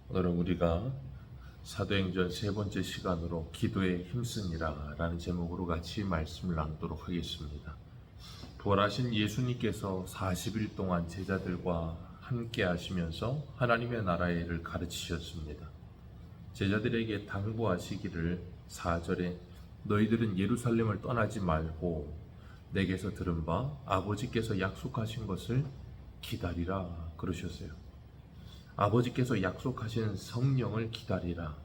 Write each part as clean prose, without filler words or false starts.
오늘은 우리가 사도행전 세 번째 시간으로 기도에 힘쓰니라 라는 제목으로 같이 말씀을 나누도록 하겠습니다. 부활하신 예수님께서 40일 동안 제자들과 함께 하시면서 하나님의 나라의 일을 가르치셨습니다. 제자들에게 당부하시기를 4절에 너희들은 예루살렘을 떠나지 말고 내게서 들은 바 아버지께서 약속하신 것을 기다리라 그러셨어요. 아버지께서 약속하신 성령을 기다리라.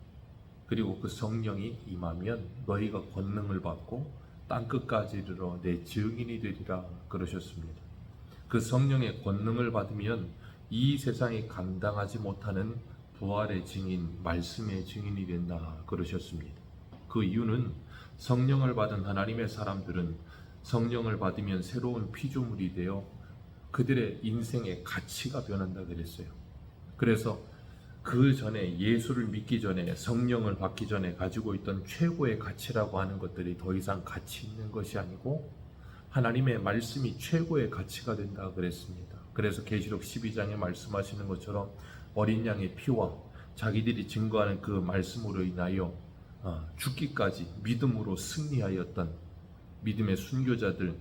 그리고 그 성령이 임하면 너희가 권능을 받고 땅끝까지 이르러 내 증인이 되리라 그러셨습니다. 그 성령의 권능을 받으면 이 세상에 감당하지 못하는 부활의 증인, 말씀의 증인이 된다 그러셨습니다. 그 이유는 성령을 받은 하나님의 사람들은 성령을 받으면 새로운 피조물이 되어 그들의 인생의 가치가 변한다 그랬어요. 그래서 그 전에 예수를 믿기 전에 성령을 받기 전에 가지고 있던 최고의 가치라고 하는 것들이 더 이상 가치 있는 것이 아니고 하나님의 말씀이 최고의 가치가 된다 그랬습니다. 그래서 계시록 12장에 말씀하시는 것처럼 어린 양의 피와 자기들이 증거하는 그 말씀으로 인하여 죽기까지 믿음으로 승리하였던 믿음의 순교자들,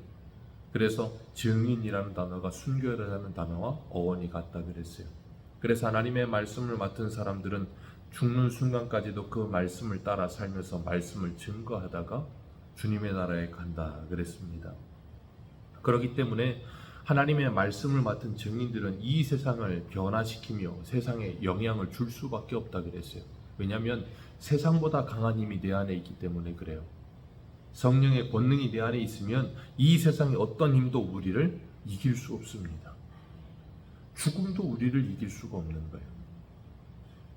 그래서 증인이라는 단어가 순교라는 단어와 어원이 같다 그랬어요. 그래서 하나님의 말씀을 맡은 사람들은 죽는 순간까지도 그 말씀을 따라 살면서 말씀을 증거하다가 주님의 나라에 간다 그랬습니다. 그렇기 때문에 하나님의 말씀을 맡은 증인들은 이 세상을 변화시키며 세상에 영향을 줄 수밖에 없다 그랬어요. 왜냐하면 세상보다 강한 힘이 내 안에 있기 때문에 그래요. 성령의 권능이 내 안에 있으면 이 세상의 어떤 힘도 우리를 이길 수 없습니다. 죽음도 우리를 이길 수가 없는 거예요.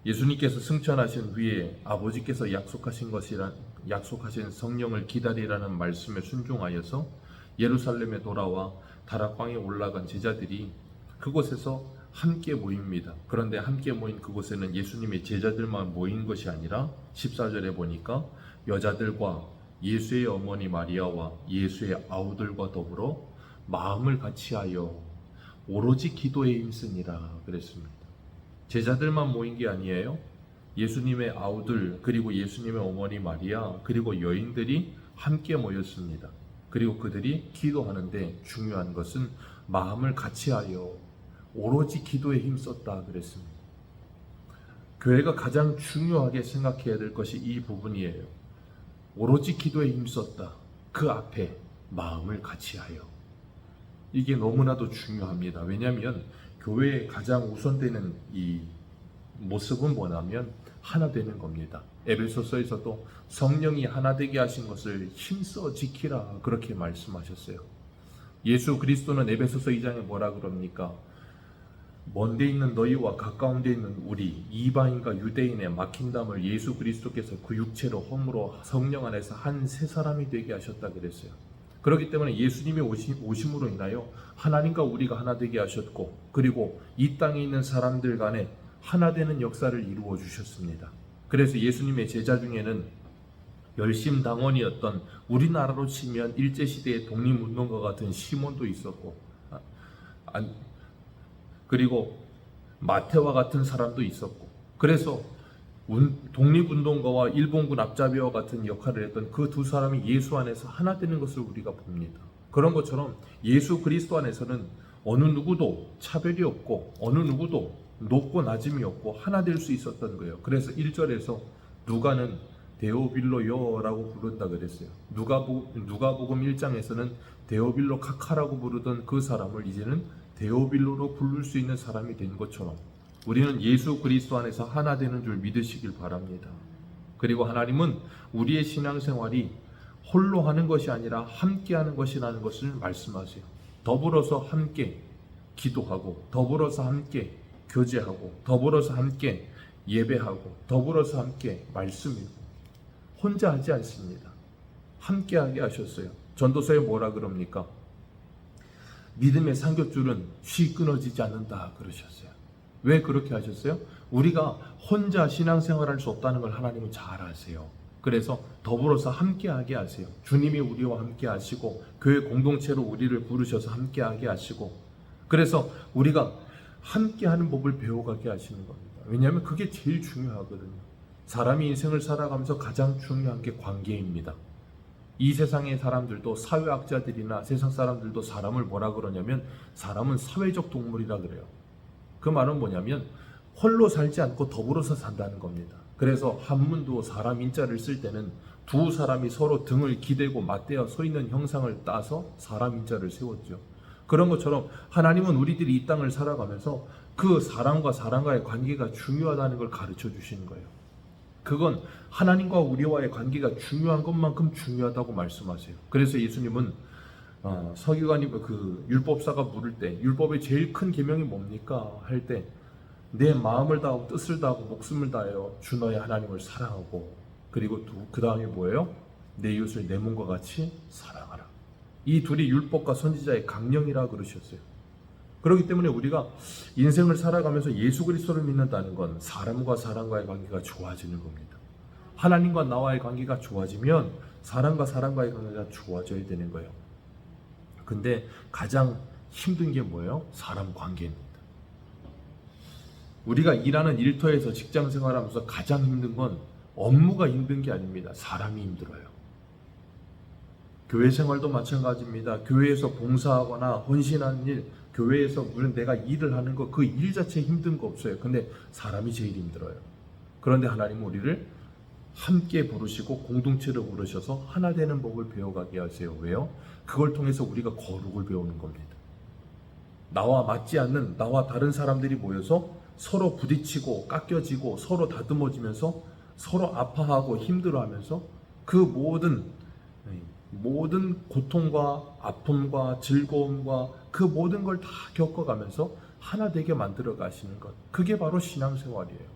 예수님께서 승천하신 후에 아버지께서 약속하신 성령을 기다리라는 말씀에 순종하여서 예루살렘에 돌아와 다락방에 올라간 제자들이 그곳에서 함께 모입니다. 그런데 함께 모인 그곳에는 예수님의 제자들만 모인 것이 아니라 14절에 보니까 여자들과 예수의 어머니 마리아와 예수의 아우들과 더불어 마음을 같이하여 오로지 기도에 힘쓰니라 그랬습니다. 제자들만 모인 게 아니에요. 예수님의 아우들, 그리고 예수님의 어머니 마리아, 그리고 여인들이 함께 모였습니다. 그리고 그들이 기도하는데 중요한 것은 마음을 같이하여 오로지 기도에 힘썼다 그랬습니다. 교회가 가장 중요하게 생각해야 될 것이 이 부분이에요. 오로지 기도에 힘썼다. 그 앞에 마음을 같이하여. 이게 너무나도 중요합니다. 왜냐하면 교회의 가장 우선되는 이 모습은 뭐냐면 하나 되는 겁니다. 에베소서에서도 성령이 하나 되게 하신 것을 힘써 지키라 그렇게 말씀하셨어요. 예수 그리스도는 에베소서 2장에 뭐라 그럽니까? 먼데 있는 너희와 가까운 데 있는 우리 이방인과 유대인의 막힌담을 예수 그리스도께서 그 육체로 허물어 성령 안에서 한 새 사람이 되게 하셨다 그랬어요. 그렇기 때문에 예수님의 오심으로 인하여 하나님과 우리가 하나 되게 하셨고, 그리고 이 땅에 있는 사람들 간에 하나 되는 역사를 이루어 주셨습니다. 그래서 예수님의 제자 중에는 열심당원이었던, 우리나라로 치면 일제시대의 독립운동가 같은 시몬도 있었고, 그리고 마태와 같은 사람도 있었고, 그래서 독립운동가와 일본군 앞잡이와 같은 역할을 했던 그 두 사람이 예수 안에서 하나 되는 것을 우리가 봅니다. 그런 것처럼 예수 그리스도 안에서는 어느 누구도 차별이 없고 어느 누구도 높고 낮음이 없고 하나 될 수 있었던 거예요. 그래서 1절에서 누가는 데오빌로요라고 부른다 그랬어요. 누가복음 1장에서는 데오빌로 카카라고 부르던 그 사람을 이제는 데오빌로로 부를 수 있는 사람이 된 것처럼 우리는 예수 그리스도 안에서 하나 되는 줄 믿으시길 바랍니다. 그리고 하나님은 우리의 신앙생활이 홀로 하는 것이 아니라 함께 하는 것이라는 것을 말씀하세요. 더불어서 함께 기도하고, 더불어서 함께 교제하고, 더불어서 함께 예배하고, 더불어서 함께 말씀 읽고, 혼자 하지 않습니다. 함께 하게 하셨어요. 전도서에 뭐라 그럽니까? 믿음의 삼겹줄은 쉬 끊어지지 않는다 그러셨어요. 왜 그렇게 하셨어요? 우리가 혼자 신앙생활할 수 없다는 걸 하나님은 잘 아세요. 그래서 더불어서 함께하게 하세요. 주님이 우리와 함께 하시고 교회 공동체로 우리를 부르셔서 함께하게 하시고, 그래서 우리가 함께하는 법을 배워가게 하시는 겁니다. 왜냐하면 그게 제일 중요하거든요. 사람이 인생을 살아가면서 가장 중요한 게 관계입니다. 이 세상의 사람들도, 사회학자들이나 세상 사람들도 사람을 뭐라 그러냐면 사람은 사회적 동물이라 그래요. 그 말은 뭐냐면 홀로 살지 않고 더불어서 산다는 겁니다. 그래서 한문도 사람 인자를 쓸 때는 두 사람이 서로 등을 기대고 맞대어 서 있는 형상을 따서 사람 인자를 세웠죠. 그런 것처럼 하나님은 우리들이 이 땅을 살아가면서 그 사람과 사람과의 관계가 중요하다는 걸 가르쳐 주시는 거예요. 그건 하나님과 우리와의 관계가 중요한 것만큼 중요하다고 말씀하세요. 그래서 예수님은 서기관이 그 율법사가 물을 때 율법의 제일 큰 계명이 뭡니까? 할 때 내 마음을 다하고 뜻을 다하고 목숨을 다하여 주 너의 하나님을 사랑하고, 그리고 그 다음에 뭐예요? 내 이웃을 내 몸과 같이 사랑하라. 이 둘이 율법과 선지자의 강령이라 그러셨어요. 그렇기 때문에 우리가 인생을 살아가면서 예수 그리스도를 믿는다는 건 사람과 사람과의 관계가 좋아지는 겁니다. 하나님과 나와의 관계가 좋아지면 사람과 사람과의 관계가 좋아져야 되는 거예요. 근데 가장 힘든 게 뭐예요? 사람 관계입니다. 우리가 일하는 일터에서 직장 생활하면서 가장 힘든 건 업무가 힘든 게 아닙니다. 사람이 힘들어요. 교회 생활도 마찬가지입니다. 교회에서 봉사하거나 헌신하는 일, 교회에서 물론 내가 일을 하는 거, 그 일 자체에 힘든 거 없어요. 근데 사람이 제일 힘들어요. 그런데 하나님은 우리를 함께 부르시고 공동체로 부르셔서 하나 되는 법을 배워가게 하세요. 왜요? 그걸 통해서 우리가 거룩을 배우는 겁니다. 나와 맞지 않는, 나와 다른 사람들이 모여서 서로 부딪히고 깎여지고 서로 다듬어지면서 서로 아파하고 힘들어하면서 그 모든 고통과 아픔과 즐거움과 그 모든 걸 다 겪어가면서 하나 되게 만들어 가시는 것, 그게 바로 신앙생활이에요.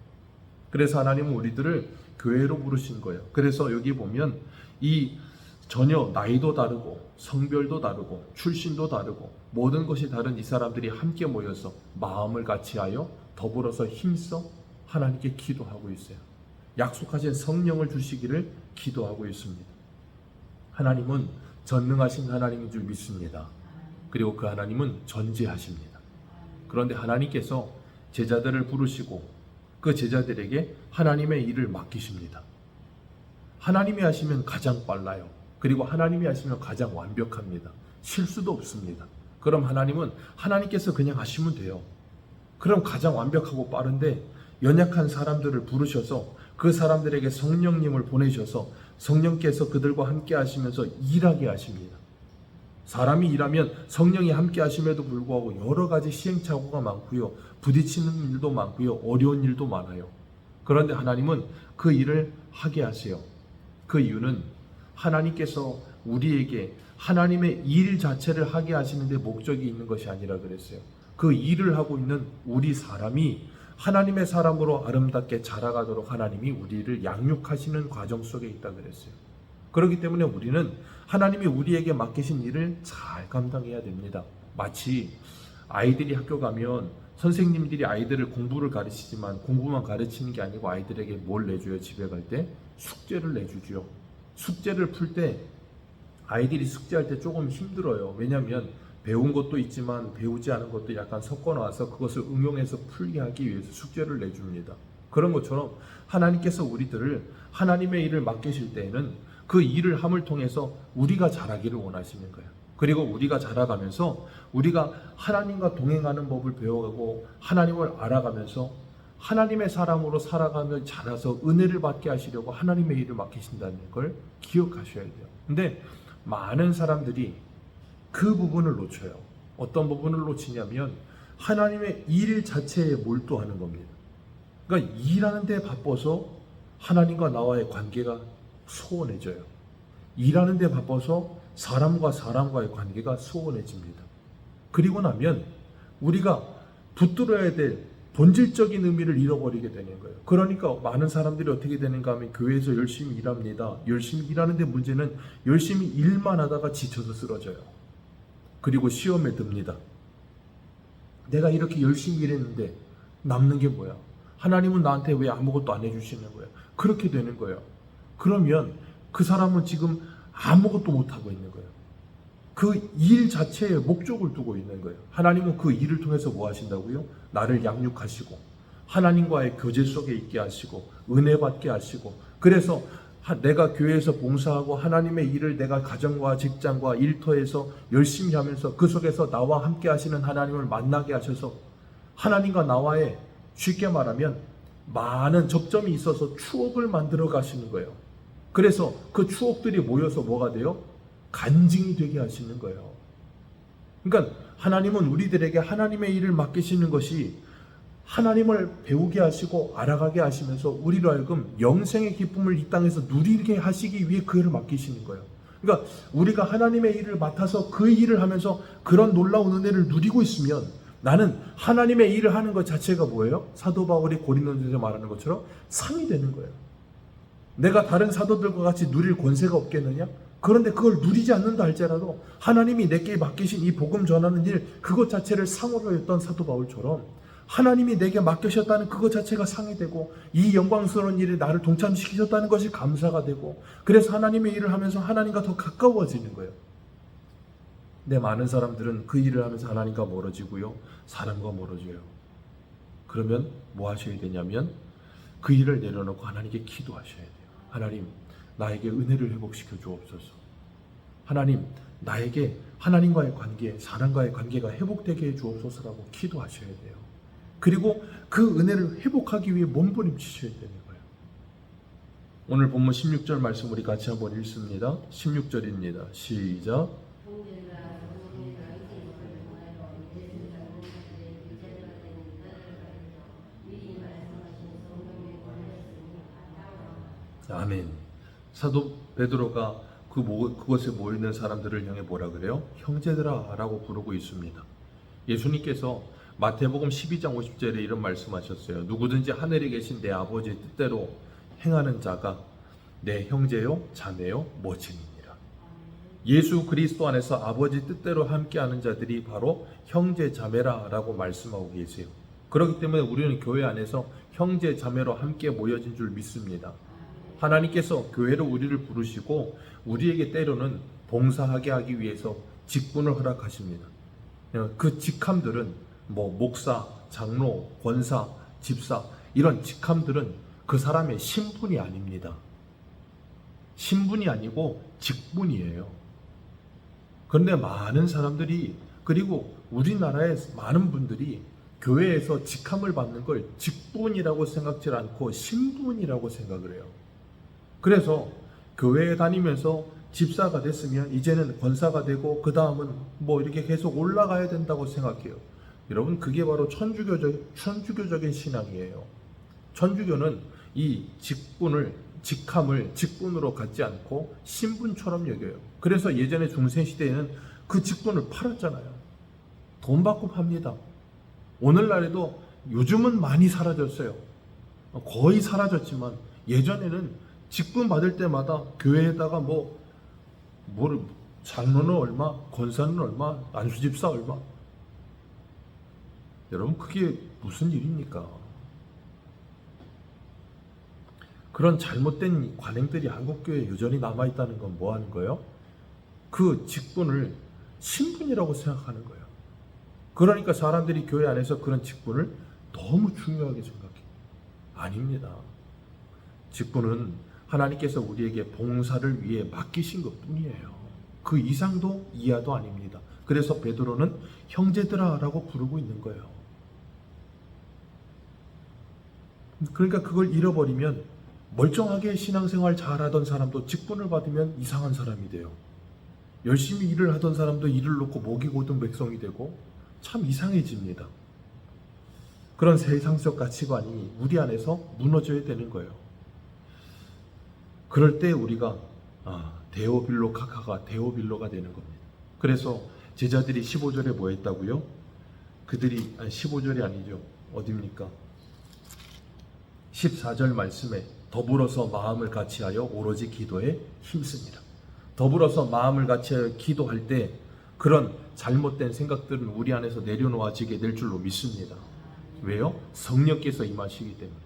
그래서 하나님은 우리들을 교회로 부르신 거예요. 그래서 여기 보면 이 전혀 나이도 다르고 성별도 다르고 출신도 다르고 모든 것이 다른 이 사람들이 함께 모여서 마음을 같이하여 더불어서 힘써 하나님께 기도하고 있어요. 약속하신 성령을 주시기를 기도하고 있습니다. 하나님은 전능하신 하나님인 줄 믿습니다. 그리고 그 하나님은 전지하십니다. 그런데 하나님께서 제자들을 부르시고 그 제자들에게 하나님의 일을 맡기십니다. 하나님이 하시면 가장 빨라요. 그리고 하나님이 하시면 가장 완벽합니다. 실수도 없습니다. 그럼 하나님은 하나님께서 그냥 하시면 돼요. 그럼 가장 완벽하고 빠른데 연약한 사람들을 부르셔서 그 사람들에게 성령님을 보내셔서 성령께서 그들과 함께 하시면서 일하게 하십니다. 사람이 일하면 성령이 함께 하심에도 불구하고 여러 가지 시행착오가 많고요. 부딪히는 일도 많고요. 어려운 일도 많아요. 그런데 하나님은 그 일을 하게 하세요. 그 이유는 하나님께서 우리에게 하나님의 일 자체를 하게 하시는 데 목적이 있는 것이 아니라 그랬어요. 그 일을 하고 있는 우리 사람이 하나님의 사람으로 아름답게 자라가도록 하나님이 우리를 양육하시는 과정 속에 있다 그랬어요. 그렇기 때문에 우리는 하나님이 우리에게 맡기신 일을 잘 감당해야 됩니다. 마치 아이들이 학교 가면 선생님들이 아이들을 공부를 가르치지만 공부만 가르치는 게 아니고 아이들에게 뭘 내줘요? 집에 갈 때 숙제를 내주죠. 숙제를 풀 때 아이들이 숙제할 때 조금 힘들어요. 왜냐하면 배운 것도 있지만 배우지 않은 것도 약간 섞어 놔서 그것을 응용해서 풀게 하기 위해서 숙제를 내줍니다. 그런 것처럼 하나님께서 우리들을 하나님의 일을 맡기실 때에는 그 일을 함을 통해서 우리가 자라기를 원하시는 거예요. 그리고 우리가 자라가면서 우리가 하나님과 동행하는 법을 배워가고 하나님을 알아가면서 하나님의 사람으로 살아가며 자라서 은혜를 받게 하시려고 하나님의 일을 맡기신다는 걸 기억하셔야 돼요. 근데 많은 사람들이 그 부분을 놓쳐요. 어떤 부분을 놓치냐면 하나님의 일 자체에 몰두하는 겁니다. 그러니까 일하는 데 바빠서 하나님과 나와의 관계가 소원해져요. 일하는 데 바빠서 사람과 사람과의 관계가 소원해집니다. 그리고 나면 우리가 붙들어야 될 본질적인 의미를 잃어버리게 되는 거예요. 그러니까 많은 사람들이 어떻게 되는가 하면 교회에서 열심히 일합니다. 열심히 일하는데 문제는 열심히 일만 하다가 지쳐서 쓰러져요. 그리고 시험에 듭니다. 내가 이렇게 열심히 일했는데 남는 게 뭐야? 하나님은 나한테 왜 아무것도 안 해주시는 거야? 그렇게 되는 거예요. 그러면 그 사람은 지금 아무것도 못하고 있는 거예요. 그 일 자체에 목적을 두고 있는 거예요. 하나님은 그 일을 통해서 뭐 하신다고요? 나를 양육하시고 하나님과의 교제 속에 있게 하시고 은혜 받게 하시고, 그래서 내가 교회에서 봉사하고 하나님의 일을 내가 가정과 직장과 일터에서 열심히 하면서 그 속에서 나와 함께 하시는 하나님을 만나게 하셔서 하나님과 나와의, 쉽게 말하면 많은 접점이 있어서 추억을 만들어 가시는 거예요. 그래서 그 추억들이 모여서 뭐가 돼요? 간증이 되게 하시는 거예요. 그러니까 하나님은 우리들에게 하나님의 일을 맡기시는 것이 하나님을 배우게 하시고 알아가게 하시면서 우리로 하여금 영생의 기쁨을 이 땅에서 누리게 하시기 위해 그 일을 맡기시는 거예요. 그러니까 우리가 하나님의 일을 맡아서 그 일을 하면서 그런 놀라운 은혜를 누리고 있으면 나는 하나님의 일을 하는 것 자체가 뭐예요? 사도 바울이 고린도전서에 말하는 것처럼 상이 되는 거예요. 내가 다른 사도들과 같이 누릴 권세가 없겠느냐? 그런데 그걸 누리지 않는다 할지라도 하나님이 내게 맡기신 이 복음 전하는 일, 그것 자체를 상으로 했던 사도 바울처럼 하나님이 내게 맡기셨다는 그것 자체가 상이 되고, 이 영광스러운 일에 나를 동참시키셨다는 것이 감사가 되고, 그래서 하나님의 일을 하면서 하나님과 더 가까워지는 거예요. 근데 많은 사람들은 그 일을 하면서 하나님과 멀어지고요, 사람과 멀어져요. 그러면 뭐 하셔야 되냐면 그 일을 내려놓고 하나님께 기도하셔야 돼요. 하나님, 나에게 은혜를 회복시켜 주옵소서. 하나님, 나에게 하나님과의 관계, 사람과의 관계가 회복되게 해 주옵소서라고 기도하셔야 돼요. 그리고 그 은혜를 회복하기 위해 몸부림치셔야 되는 거예요. 오늘 본문 16절 말씀 우리 같이 한번 읽습니다. 16절입니다. 시작. 아멘. 사도 베드로가 그곳에 모여있는 사람들을 향해 뭐라 그래요? 형제들아 라고 부르고 있습니다. 예수님께서 마태복음 12장 50절에 이런 말씀하셨어요. 누구든지 하늘에 계신 내 아버지의 뜻대로 행하는 자가 내 형제요 자매요 모친이니라. 예수 그리스도 안에서 아버지 뜻대로 함께하는 자들이 바로 형제 자매라 라고 말씀하고 계세요. 그렇기 때문에 우리는 교회 안에서 형제 자매로 함께 모여진 줄 믿습니다. 하나님께서 교회로 우리를 부르시고 우리에게 때로는 봉사하게 하기 위해서 직분을 허락하십니다. 그 직함들은 목사, 장로, 권사, 집사, 이런 직함들은 그 사람의 신분이 아닙니다. 신분이 아니고 직분이에요. 그런데 많은 사람들이, 그리고 우리나라의 많은 분들이 교회에서 직함을 받는 걸 직분이라고 생각지 않고 신분이라고 생각을 해요. 그래서 교회에 다니면서 집사가 됐으면 이제는 권사가 되고 그 다음은 이렇게 계속 올라가야 된다고 생각해요. 여러분, 그게 바로 천주교적인 신앙이에요. 천주교는 이 직함을 직분으로 갖지 않고 신분처럼 여겨요. 그래서 예전에 중세시대에는 그 직분을 팔았잖아요. 돈 받고 팝니다. 오늘날에도 요즘은 많이 사라졌어요. 거의 사라졌지만 예전에는 직분 받을 때마다 교회에다가 장로는 얼마, 권사는 얼마, 안수집사 얼마. 여러분, 그게 무슨 일입니까? 그런 잘못된 관행들이 한국교회에 여전히 남아있다는 건 뭐 하는 거예요? 그 직분을 신분이라고 생각하는 거예요. 그러니까 사람들이 교회 안에서 그런 직분을 너무 중요하게 생각해요. 아닙니다. 직분은 하나님께서 우리에게 봉사를 위해 맡기신 것 뿐이에요. 그 이상도 이하도 아닙니다. 그래서 베드로는 형제들아 라고 부르고 있는 거예요. 그러니까 그걸 잃어버리면 멀쩡하게 신앙생활 잘하던 사람도 직분을 받으면 이상한 사람이 돼요. 열심히 일을 하던 사람도 일을 놓고 목이 고든 백성이 되고 참 이상해집니다. 그런 세상적 가치관이 우리 안에서 무너져야 되는 거예요. 그럴 때 우리가 데오빌로 카카가 데오빌로가 되는 겁니다. 그래서 제자들이 15절에 뭐 했다고요? 15절이 아니죠. 어디입니까? 14절 말씀에 더불어서 마음을 같이하여 오로지 기도에 힘쓰니라. 더불어서 마음을 같이하여 기도할 때 그런 잘못된 생각들은 우리 안에서 내려놓아지게 될 줄로 믿습니다. 왜요? 성령께서 임하시기 때문에.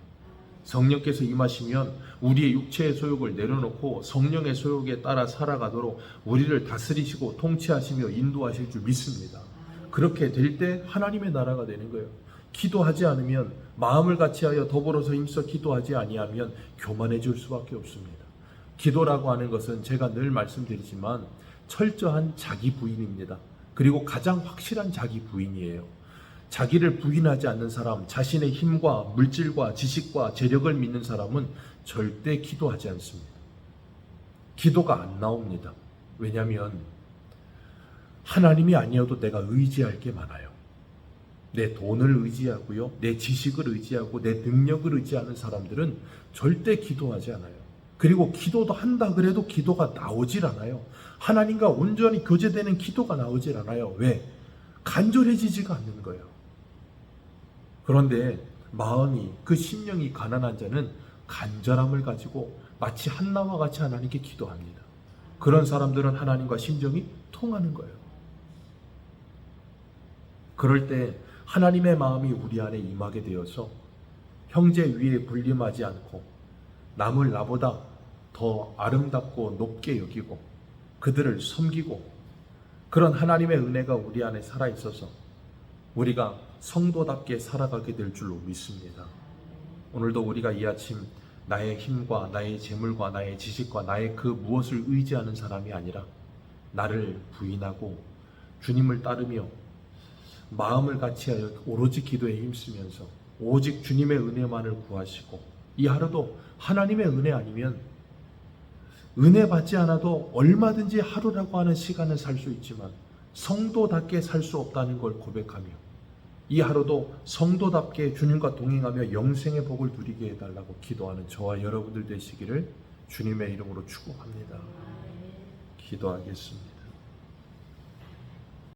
성령께서 임하시면 우리의 육체의 소욕을 내려놓고 성령의 소욕에 따라 살아가도록 우리를 다스리시고 통치하시며 인도하실 줄 믿습니다. 그렇게 될 때 하나님의 나라가 되는 거예요. 기도하지 않으면, 마음을 같이하여 더불어서 힘써 기도하지 아니하면 교만해질 수밖에 없습니다. 기도라고 하는 것은 제가 늘 말씀드리지만 철저한 자기 부인입니다. 그리고 가장 확실한 자기 부인이에요. 자기를 부인하지 않는 사람, 자신의 힘과 물질과 지식과 재력을 믿는 사람은 절대 기도하지 않습니다. 기도가 안 나옵니다. 왜냐하면 하나님이 아니어도 내가 의지할 게 많아요. 내 돈을 의지하고요, 내 지식을 의지하고 내 능력을 의지하는 사람들은 절대 기도하지 않아요. 그리고 기도도 한다 그래도 기도가 나오질 않아요. 하나님과 온전히 교제되는 기도가 나오질 않아요. 왜? 간절해지지가 않는 거예요. 그런데 마음이, 그 심령이 가난한 자는 간절함을 가지고 마치 한나와 같이 하나님께 기도합니다. 그런 사람들은 하나님과 심정이 통하는 거예요. 그럴 때 하나님의 마음이 우리 안에 임하게 되어서 형제 위에 군림하지 않고 남을 나보다 더 아름답고 높게 여기고 그들을 섬기고, 그런 하나님의 은혜가 우리 안에 살아있어서 우리가 성도답게 살아가게 될 줄로 믿습니다. 오늘도 우리가 이 아침 나의 힘과 나의 재물과 나의 지식과 나의 그 무엇을 의지하는 사람이 아니라 나를 부인하고 주님을 따르며 마음을 같이하여 오로지 기도에 힘쓰면서 오직 주님의 은혜만을 구하시고, 이 하루도 하나님의 은혜 아니면 은혜 받지 않아도 얼마든지 하루라고 하는 시간을 살 수 있지만 성도답게 살 수 없다는 걸 고백하며, 이 하루도 성도답게 주님과 동행하며 영생의 복을 누리게 해달라고 기도하는 저와 여러분들 되시기를 주님의 이름으로 축복합니다. 기도하겠습니다.